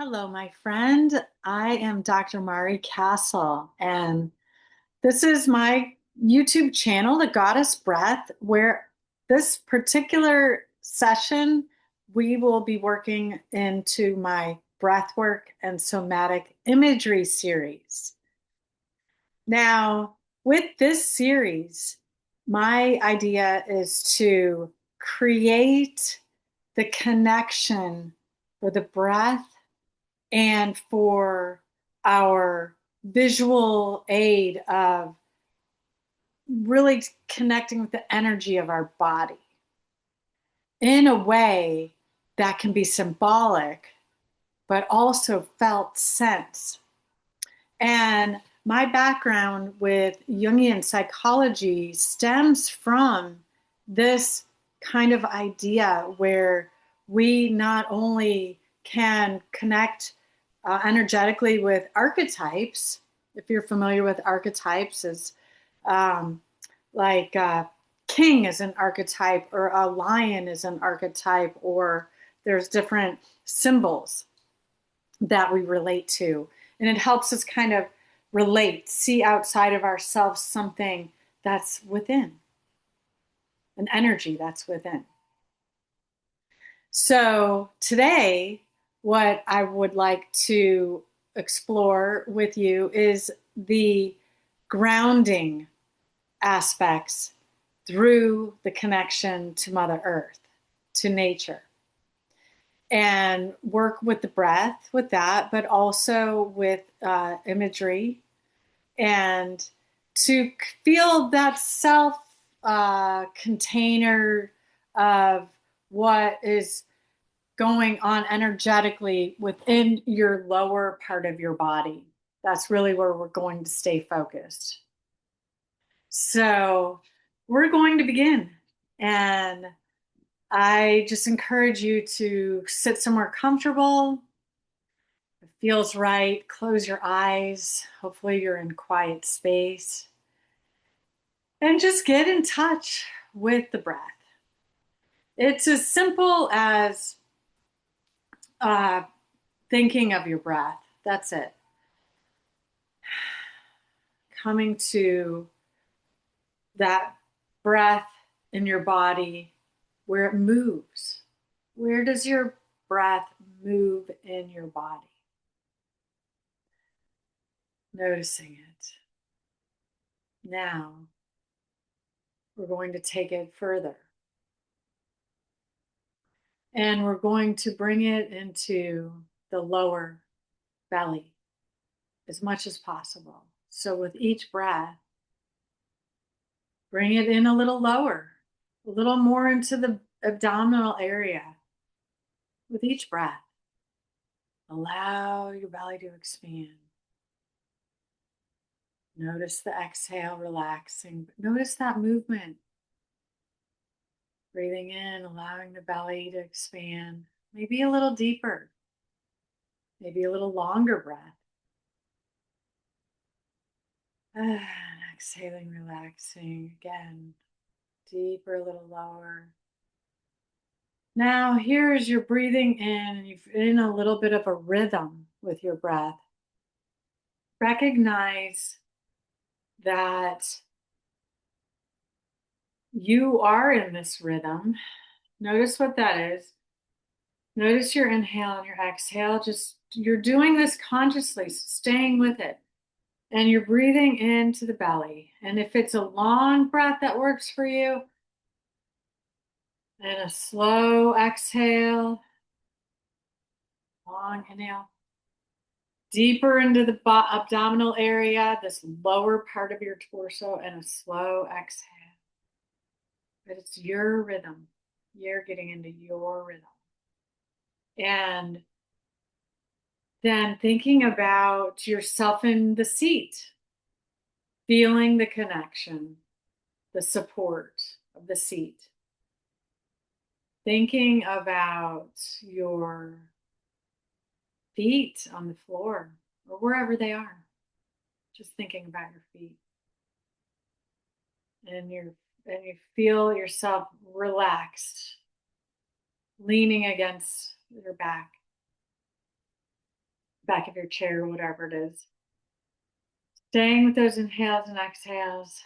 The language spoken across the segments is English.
Hello, my friend. I am Dr. Mari Castle, and this is my YouTube channel, The Goddess Breath, where this particular session we will be working into my breathwork and somatic imagery series. Now, with this series, my idea is to create the connection for the breath and for our visual aid of really connecting with the energy of our body in a way that can be symbolic, but also felt sense. And my background with Jungian psychology stems from this kind of idea where we not only can connect energetically with archetypes. If you're familiar with archetypes, as um, like king is an archetype, or a lion is an archetype, or there's different symbols that we relate to. And it helps us kind of relate, see outside of ourselves something that's within, an energy that's within. So today, what I would like to explore with you is the grounding aspects through the connection to Mother Earth, to nature, and work with the breath with that, but also with imagery and to feel that self container of what is going on energetically within your lower part of your body. That's really where we're going to stay focused. So we're going to begin. And I just encourage you to sit somewhere comfortable. If it feels right, close your eyes. Hopefully, you're in quiet space. And just get in touch with the breath. It's as simple as uh, thinking of your breath. That's it. Coming to that breath in your body where it moves. Where does your breath move in your body? Noticing it. Now, we're going to take it further. And we're going to bring it into the lower belly as much as possible. So, with each breath, bring it in a little lower, a little more into the abdominal area. With each breath, allow your belly to expand. Notice the exhale relaxing. Notice that movement. Breathing in, allowing the belly to expand. Maybe a little deeper. Maybe a little longer breath. And exhaling, relaxing again. Deeper, a little lower. Now, here's your breathing in, and you're in a little bit of a rhythm with your breath. Recognize that you are in this rhythm. Notice what that is. Notice your inhale and your exhale. Just you're doing this consciously, so staying with it. And you're breathing into the belly. And if it's a long breath that works for you, and a slow exhale, long inhale, deeper into the abdominal area, this lower part of your torso, and a slow exhale. But it's your rhythm. You're getting into your rhythm. And then thinking about yourself in the seat, feeling the connection, the support of the seat. Thinking about your feet on the floor or wherever they are. Just thinking about your feet. And you feel yourself relaxed, leaning against your back. back of your chair, whatever it is. Staying with those inhales and exhales,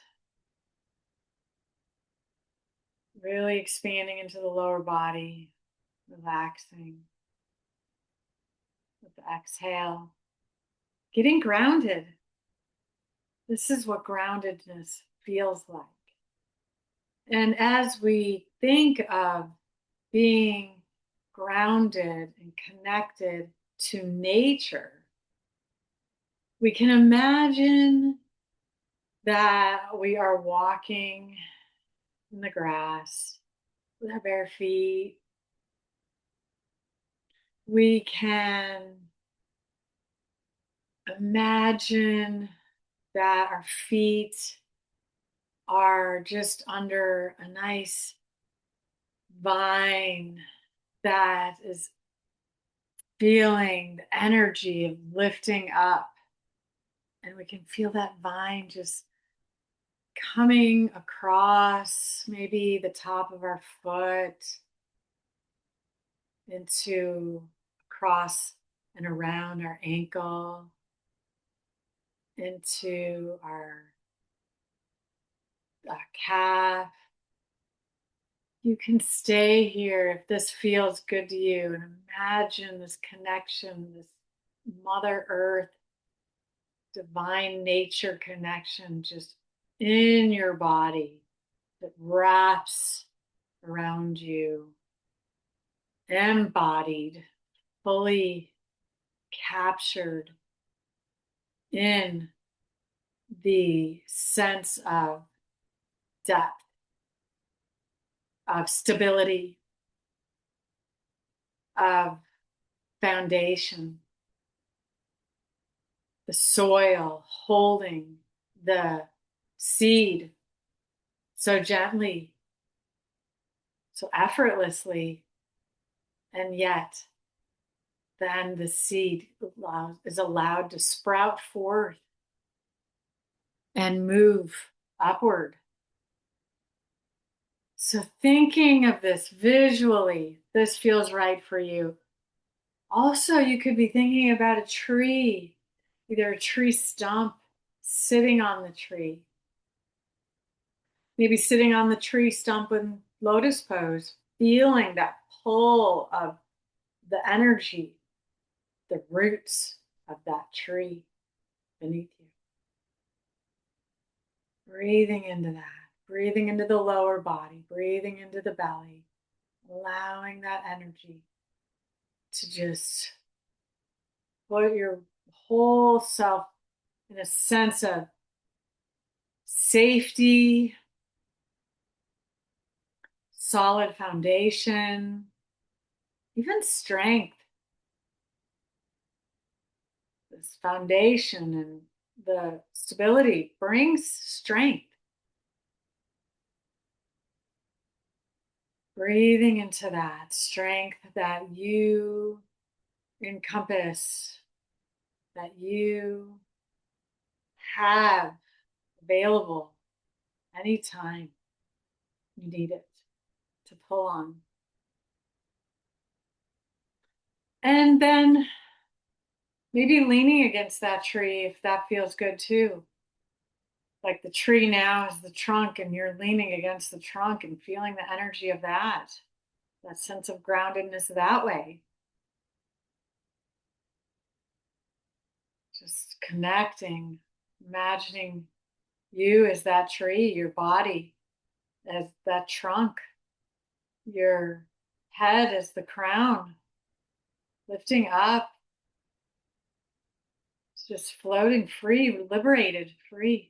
really expanding into the lower body, relaxing with the exhale, getting grounded. This is what groundedness feels like. And as we think of being grounded and connected to nature, we can imagine that we are walking in the grass with our bare feet. We can imagine that our feet are just under a nice vine that is feeling the energy of lifting up. And we can feel that vine just coming across maybe the top of our foot into across and around our ankle, into our calf. You can stay here if this feels good to you and imagine this connection, this Mother Earth, divine nature connection just in your body that wraps around you, embodied, fully captured in the sense of depth, of stability, of foundation, the soil holding the seed so gently, so effortlessly, and yet then the seed is allowed to sprout forth and move upward. So thinking of this visually, this feels right for you. Also, you could be thinking about a tree, either a tree stump, sitting on the tree. Maybe sitting on the tree stump in lotus pose, feeling that pull of the energy, the roots of that tree beneath you. Breathing into that, breathing into the lower body, breathing into the belly, allowing that energy to just put your whole self in a sense of safety, solid foundation, even strength. This foundation and the stability brings strength. Breathing into that strength that you encompass, that you have available anytime you need it to pull on. And then maybe leaning against that tree if that feels good too. Like the tree now is the trunk and you're leaning against the trunk and feeling the energy of that sense of groundedness that way. Just connecting, imagining you as that tree, your body as that trunk, your head as the crown, lifting up, just floating free, liberated, free.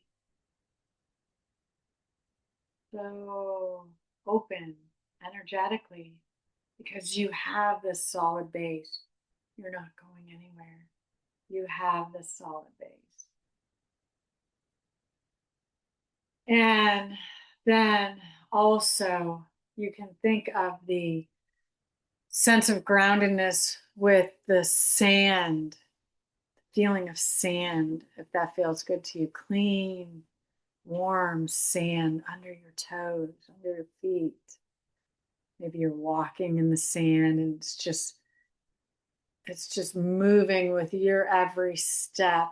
So open energetically because you have this solid base. You're not going anywhere. You have this solid base. And then also you can think of the sense of groundedness with the sand, the feeling of sand, if that feels good to you. Clean, warm sand under your toes, under your feet. Maybe you're walking in the sand and it's just It's just moving with your every step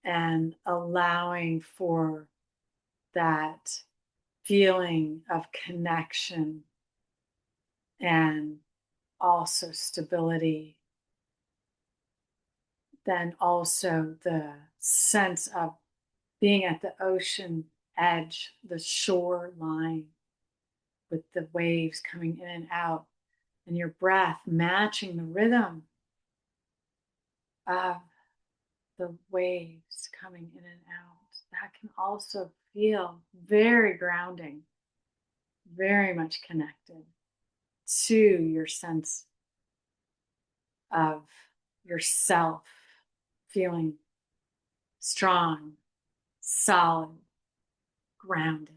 and allowing for that feeling of connection and also stability. Then also the sense of being at the ocean edge, the shoreline with the waves coming in and out, and your breath matching the rhythm of the waves coming in and out. That can also feel very grounding, very much connected to your sense of yourself, feeling strong, solid, grounded.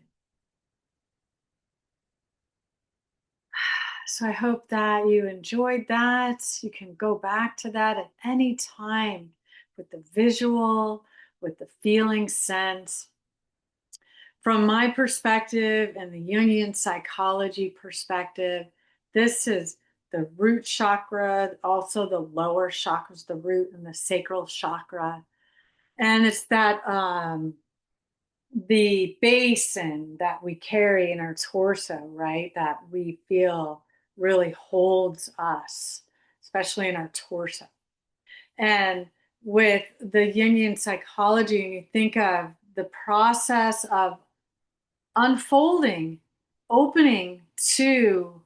So I hope that you enjoyed that. You can go back to that at any time with the visual, with the feeling sense. From my perspective and the Jungian psychology perspective, this is the root chakra, also the lower chakras, the root and the sacral chakra. And it's that the basin that we carry in our torso, right? That we feel really holds us, especially in our torso. And with the Jungian psychology, and you think of the process of unfolding, opening to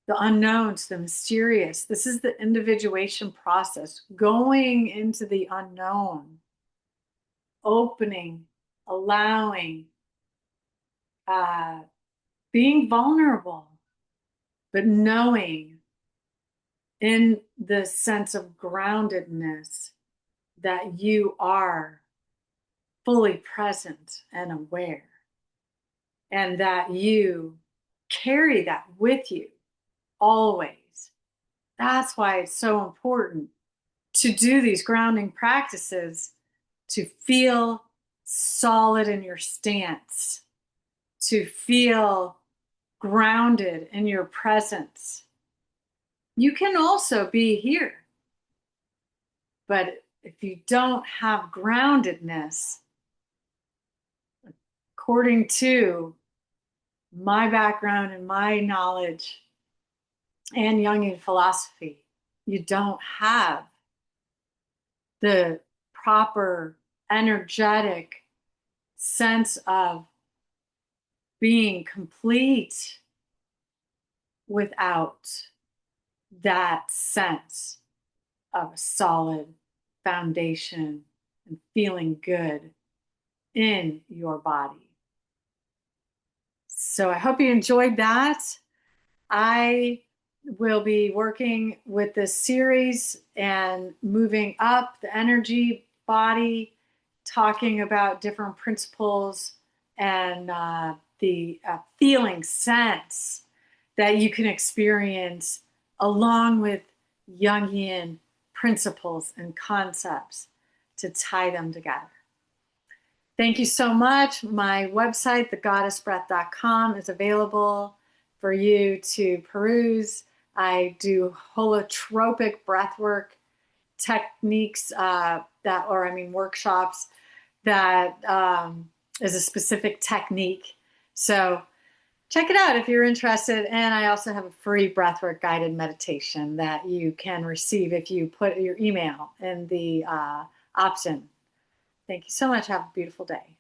the unknown, to the mysterious. This is the individuation process, going into the unknown, opening, allowing, uh, being vulnerable, but knowing in the sense of groundedness that you are fully present and aware, and that you carry that with you always. That's why it's so important to do these grounding practices, to feel solid in your stance, to feel grounded in your presence. You can also be here, but if you don't have groundedness, according to my background and my knowledge and Jungian philosophy, you don't have the proper energetic sense of being complete without that sense of a solid foundation and feeling good in your body. So I hope you enjoyed that. I will be working with this series and moving up the energy body, talking about different principles and the feeling sense that you can experience along with Jungian principles and concepts to tie them together. Thank you so much. My website, thegoddessbreath.com, is available for you to peruse. I do holotropic breathwork techniques workshops that is a specific technique. So check it out if you're interested. And I also have a free breathwork guided meditation that you can receive if you put your email in the opt-in. Thank you so much. Have a beautiful day.